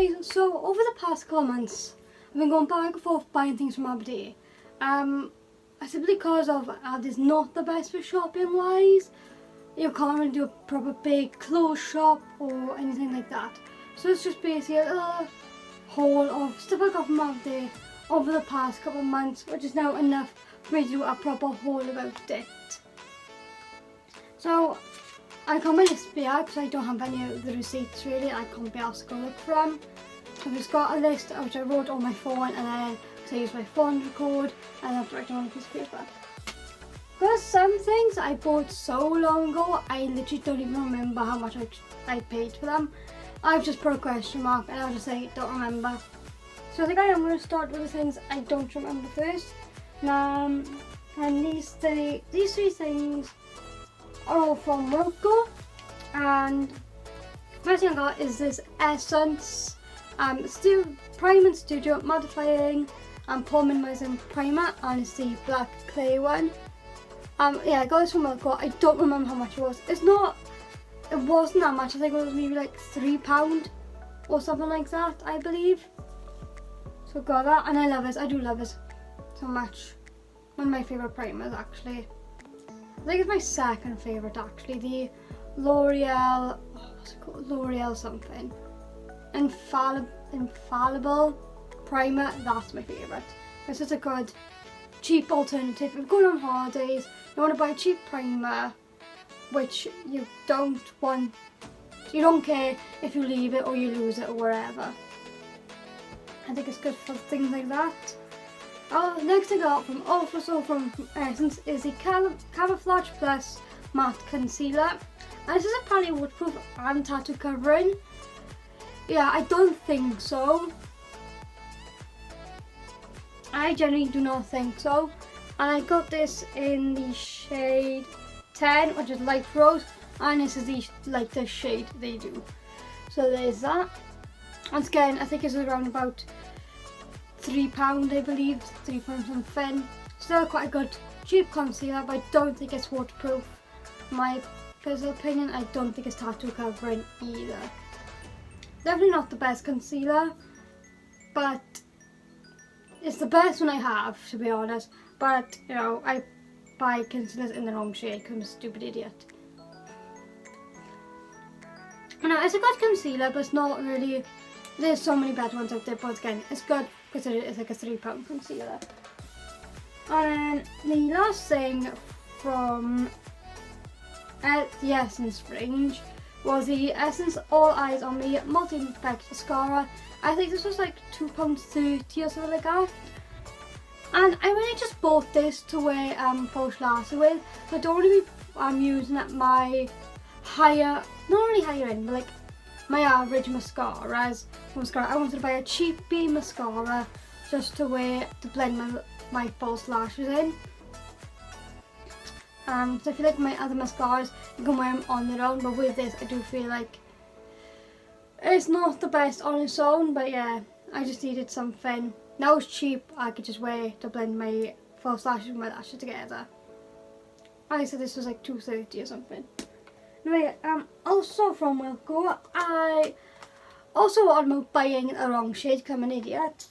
guys, so over the past couple of months I've been going back and forth buying things from Aberdare. Simply because of Aberdare's not the best for shopping wise. You can't really do a proper big clothes shop or anything like that. So it's just basically a little haul of stuff I got from Aberdare over the past couple of months, which is now enough for me to do a proper haul about it. So I got my list here because I don't have any of the receipts really. I can't be asked to go look for them. So I've just got a list which I wrote on my phone, and then I use my phone to record and I have to write down on a piece of paper. Because some things I bought so long ago, I literally don't even remember how much I paid for them. I've just put a question mark and I'll just say don't remember. So I think I am going to start with the things I don't remember first. And these three things are all from Wilko. And first thing I got is this Essence Prime and Studio Mattifying and Pore Minimizing Primer, and it's the black clay one. Yeah, I got this from Wilko. I don't remember how much it was. It wasn't that much. I think it was maybe like £3 or something like that, I believe. So I got that, and I love it. I do love it so much. One of my favourite primers actually. I think it's my second favourite actually. The L'Oreal, what's it called? L'Oreal something. Infallible primer, that's my favourite. It's just a good cheap alternative. If you're going on holidays, you want to buy a cheap primer which you don't care if you leave it or you lose it or whatever. I think it's good for things like that. Next thing I got from Essence is the Camouflage Plus Matte Concealer. And this is apparently waterproof and tattoo covering. Yeah, I don't think so. I genuinely do not think so. And I got this in the shade 10, which is light rose, and this is the lightest shade they do. So there's that. Once again, I think it's around about £3, I believe, £3 something. Still quite a good cheap concealer, but I don't think it's waterproof. In my personal opinion, I don't think it's tattoo covering either. Definitely not the best concealer, but it's the best one I have, to be honest. But you know, I buy concealers in the wrong shade because I'm a stupid idiot. Now, it's a good concealer, but it's not really. There's so many better ones out there, but again, it's good because it's like a £3 concealer. And then the last thing from the Essence range was the Essence All Eyes on Me Multi-Impact Mascara. I think this was like £2.30 or something like that. And I really just bought this to wear false lashes with. So I don't really be using it my higher, not really higher end, but like my average mascaras. I wanted to buy a cheapy mascara just to wear to blend my false lashes in. So I feel like my other mascaras, you can wear them on their own, but with this I do feel like it's not the best on its own, but yeah, I just needed something. Now it's cheap, I could just wear to blend my false lashes with my lashes together. I said this was like £2.30 or something. Anyway, also from Wilko, I also wanted about buying the wrong shade because I'm an idiot.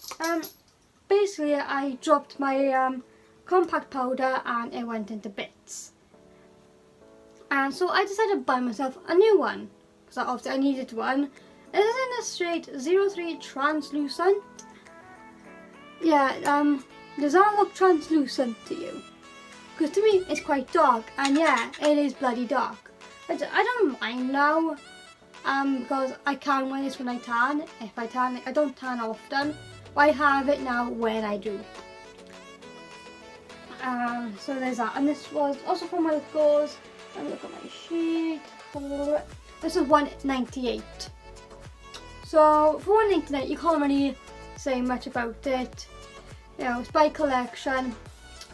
Basically I dropped my compact powder and it went into bits. And so I decided to buy myself a new one because obviously I needed one. It is in the shade 03 Translucent. Yeah, does that look translucent to you? Because to me it's quite dark, and yeah, it is bloody dark. But I don't mind now, because I can wear this when I tan. If I tan, I don't tan often, but I have it now when I do. So there's that, and this was also from Wilko's. And look at my sheet. This is £1.98. So for £1.98, you can't really say much about it. You know, it's by Collection.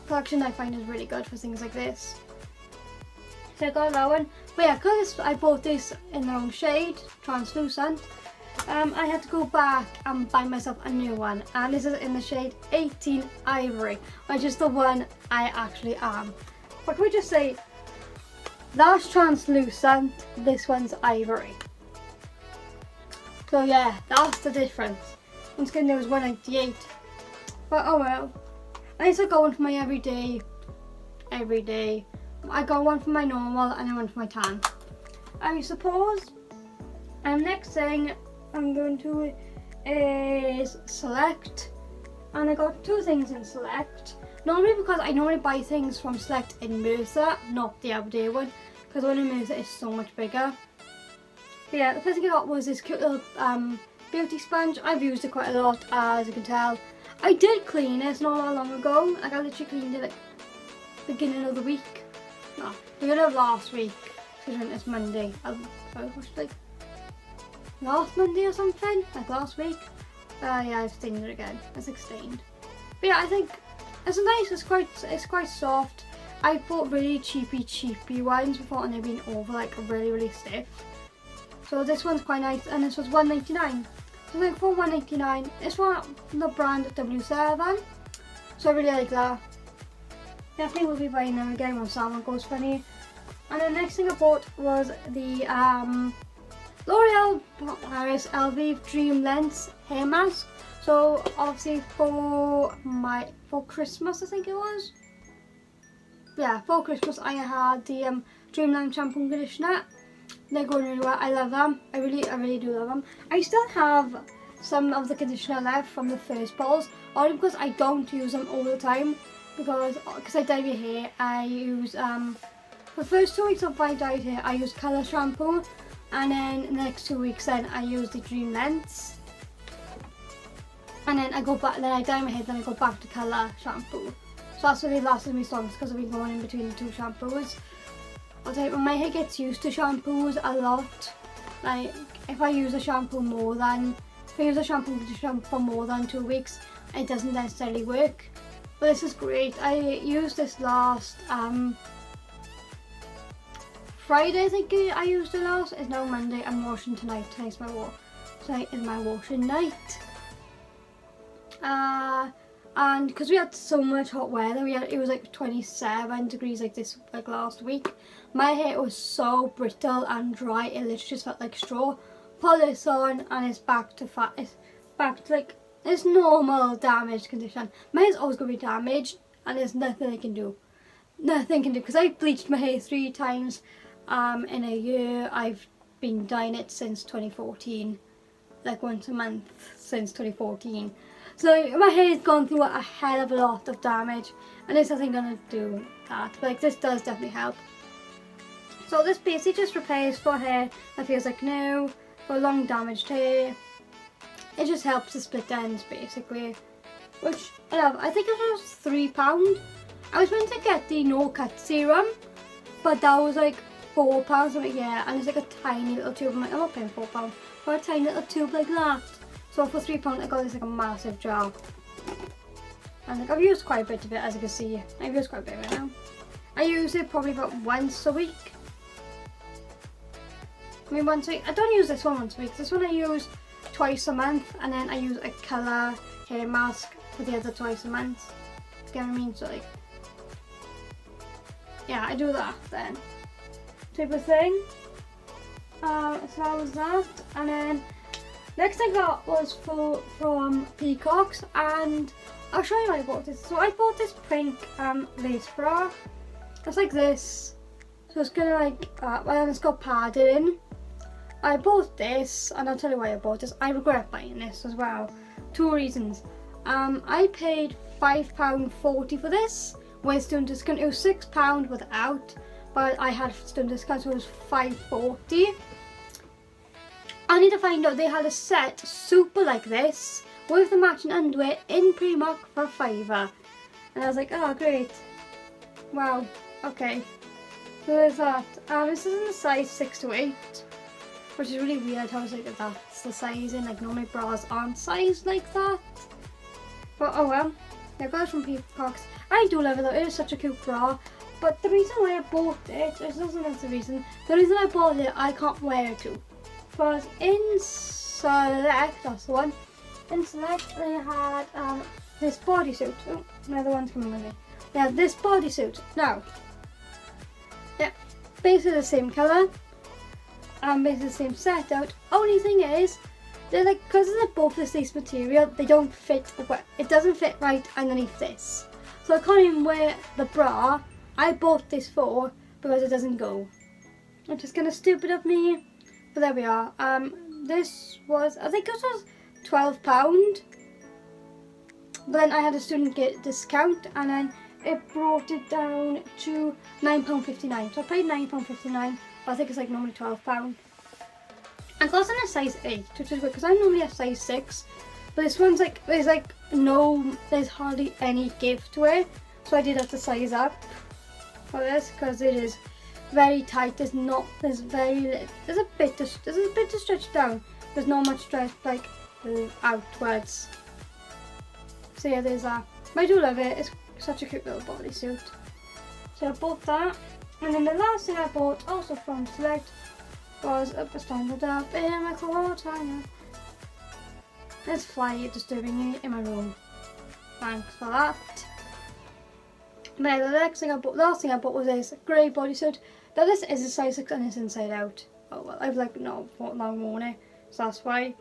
Collection I find is really good for things like this. So I got that one. But yeah, because I bought this in the wrong shade, translucent, I had to go back and buy myself a new one. And this is in the shade 18 Ivory, which is the one I actually am. But can we just say, that's translucent, this one's ivory. So yeah, that's the difference. On skin there was 198. But oh well. I used to go one for my everyday. I got one for my normal and then one for my tan. I suppose next thing I'm going to is Select, and I got 2 things in Select. Normally, because I normally buy things from Select in Mercer, not the Aberdare one, because the one in Mercer is so much bigger. But yeah, the first thing I got was this cute little beauty sponge. I've used it quite a lot, as you can tell. I did clean it not that long ago. Like, I literally cleaned it like beginning of the week. No, beginning of last week. It's Monday. I was like last Monday or something, like last week. Yeah, I've stained it again. It's like stained. But yeah, I think it's nice. It's quite soft. I bought really cheapy ones before, and they've been over like really stiff. So this one's quite nice, and this was $1.99. So like for $1.99, it's from the brand W7. So I really like that. Definitely will be buying them again when summer goes funny. And the next thing I bought was the L'Oreal Paris LV Dream Lens hair mask. So obviously for Christmas, I think it was. Yeah, for Christmas I had the Dreamland shampoo and conditioner. They're going really well. I love them. I really do love them. I still have some of the conditioner left from the first bottles, only because I don't use them all the time. Because I dye my hair, I use for the first 2 weeks of my dyed hair I use colour shampoo, and then the next 2 weeks then I use the Dream Lens, and then I go back. Then I dye my hair, then I go back to colour shampoo. So that's really lasted me so long, because I've been going in between the 2 shampoos. I'll tell you, when my hair gets used to shampoos a lot, like if I use a shampoo and conditioner for more than 2 weeks, it doesn't necessarily work. But this is great. I used this last Friday, I think I used it last. It's now Monday. I'm washing tonight. Tonight is my washing night. And because we had so much hot weather, it was like 27 degrees like last week. My hair was so brittle and dry, it literally just felt like straw. Put this on and it's back to like it's normal damaged condition. My hair's always going to be damaged, and there's nothing I can do. Because I've bleached my hair 3 times in a year. I've been dyeing it since 2014, like once a month since 2014. So my hair's gone through a hell of a lot of damage, and there's nothing gonna do that. But like, this does definitely help. So this basically just repairs for hair that feels like new, for long damaged hair. It just helps the split ends basically, which I love. I think it was £3. I was meant to get the no cut serum, but that was like £4 something, yeah, and it's like a tiny little tube. I'm like, I'm not paying £4 for a tiny little tube like that. So for £3 I got this like a massive jar. And like, I've used quite a bit of it, as you can see. I've used quite a bit right now. I use it probably about once a week. I mean, once a week. I don't use this one once a week. This one I use twice a month, and then I use a colour hair mask for the other twice a month. You get what I mean? So like, yeah, I do that then. Type of thing. So that was that, and then next I got was from Peacocks, and I'll show you why I bought this. So I bought this pink lace bra. It's like this. So it's kind of like that, and it's got padding in. I bought this, and I'll tell you why I bought this. I regret buying this as well. 2 reasons. I paid £5.40 for this with student discount. It was £6 without, but I had student discount, so it was £5.40. I need to find out, they had a set super like this with the matching underwear in Primark for £5. And I was like, oh great. Wow, okay. So there's that. This is in the size 6 to 8. Which is really weird how it's like that's the sizing, like normally bras aren't sized like that. But oh well, yeah, I got it from Peacocks. I do love it though, it is such a cute bra. But the reason why I bought it, this isn't the reason. The reason I bought it, I can't wear it to. Because in Select, that's the one, in Select they had this bodysuit. Oh, another one's coming with me. They had this bodysuit. Now, yeah, basically the same colour. Basically the same set out. Only thing is, they're like, because they're both this lace material, they don't fit, it doesn't fit right underneath this. So I can't even wear the bra I bought this for because it doesn't go. Which is kind of stupid of me, but there we are. This was, I think this was £12. But then I had a student get discount and then it brought it down to £9.59. So I paid £9.59, but I think it's like normally £12. I got in a size 8, which is weird because I'm normally a size 6. But this one's like, there's hardly any give to it. So I did have to size up for this because it is very tight. There's a bit to stretch down. There's not much stretch like outwards. So yeah, there's that. But I do love it. It's such a cute little bodysuit. So I bought that. And then the last thing I bought, also from Select, was a standard up in my clothing. There's fly disturbing me in my room. Thanks for that. But the last thing I bought was this grey bodysuit. Now this is a size 6 and it's inside out. Oh well, I've like not long worn it, so that's why.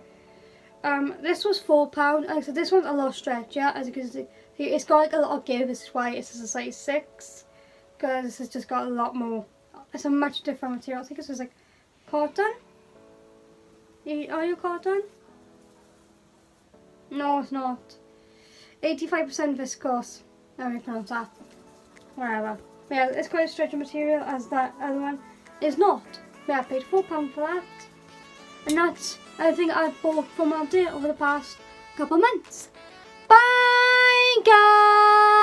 This was £4. Like I said, this one's a lot stretchier, as you can see. It's got like a lot of give. This is why it's a size 6, because this has just got a lot more. It's a much different material. I think this is like cotton. Are you cotton? No, it's not. 85% viscose. How do you pronounce that? Whatever. But yeah, it's quite a stretchy material as that other one is not. But yeah, I paid £4 for that. And that's everything I've bought from Aberdare over the past couple months. Bye guys!